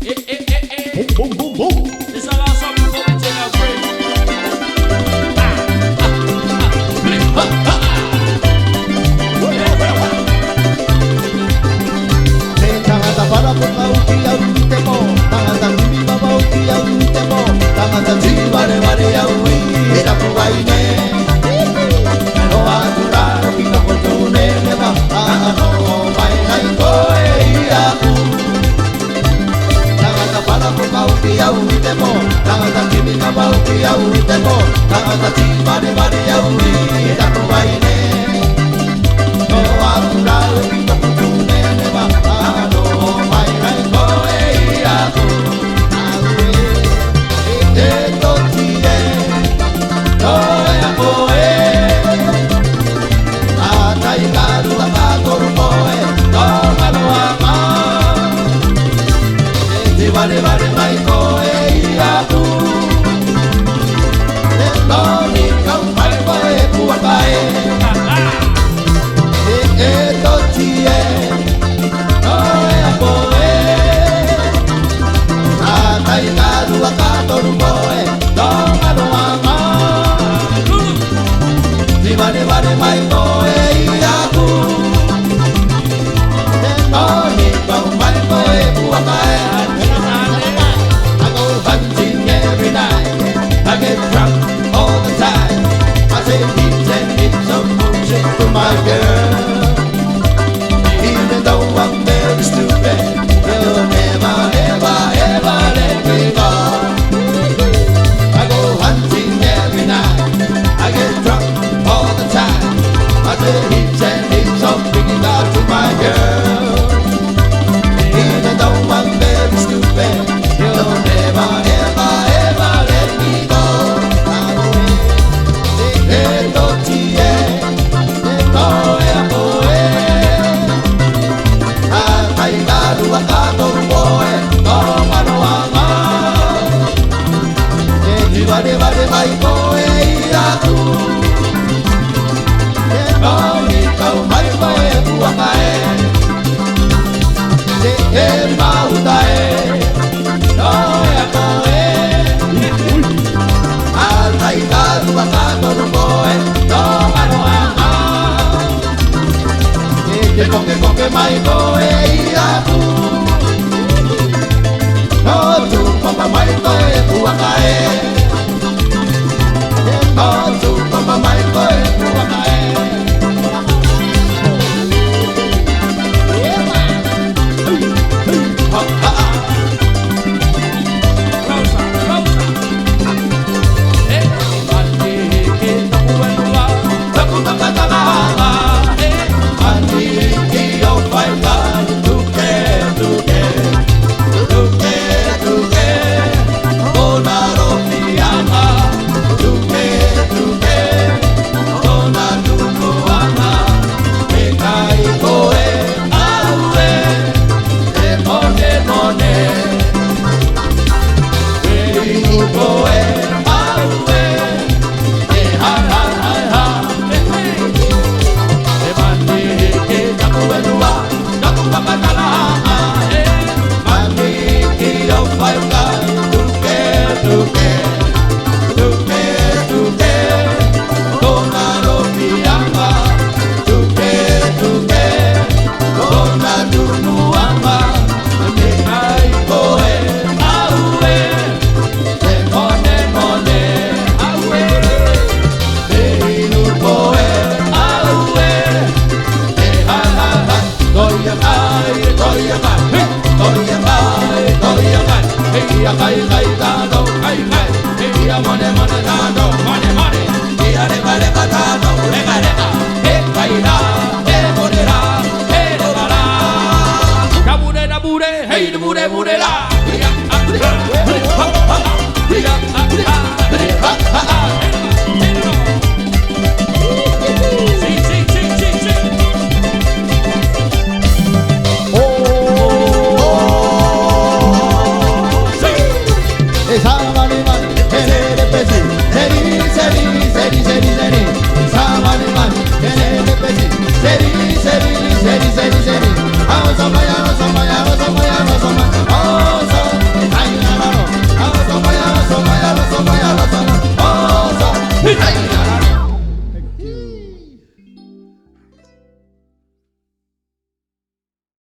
Boom, boom, boom, boom. This is our song before we take our break. Tangata para pukauki au te mo, tangata kimi mabauki au te mo, tangata ti vare vare au i era puaine. No atura pina potune neva, ano mai nai koe ia u. Tangata para pukauki au te mo, tangata kimi mabauki au te mo, tangata ti vare vare au i era puaine. No atura pina potune neva, ano mai nai koe ia u. E toti e, koe a koe. Atai karu a kātoru koe, tōma noa mā. Te wale wale mai koe ia u. Te tōni kau mai koe kua kae. E toti e, koe a koe. Atai karu a kātoru koe, tōma noa mā. Te wale wale mai koe ia u. Te tōni kau mai koe kua kae. I go hunting every night. I get drunk all the time. I say heaps and heaps of bullshit to my girl. Even though I'm very stupid, you'll never, ever, ever let me go. I go hunting every night. I get drunk all the time. I say heaps and heaps of bringing out to my girl. Even though I'm very stupid, you'll never, ever, ever let me go. Vale vale mai koe ia tu. Te mauni kau mai koe kua kae. Te e mauta e, koe a koe. Altai karu a kātoru koe, tōma noa mā. Te koke koke mai koe ia tu. No tu papa mai koe kua kae. Oh, tu papa mai koe kua kae. Rosa, Rosa. Eh, andi ke tapu enua, tapu takatanga. Andi ki o whaika, tuke, tuke, tuke, tuke, ona roki ama. Tuke, tuke, ona tuko ama. Me kai koe, aue, te mone mone. Me inu koe, aue, te ha ha ha ha. E mani ke tapu enua, tapu pakatala. Mani ki o whaika, tuke, tuke, tuke, tuke, ona roki ama. Tuke, tuke, ona tunu ama. Me kai koe, aue, te mone mone. Aue, Te inu koe, aue, te ha ha ha. Toia kai, toia kai, toia kai, toia kai. Hei a kai kai tano, kai kai. Hei a mone mone tano, mone mone. Hei a reka reka tano, reka reka. He kai ra, he mone ra, he re ra ra. kabure na bure, hey na bure bure la. Ha ha ha ha.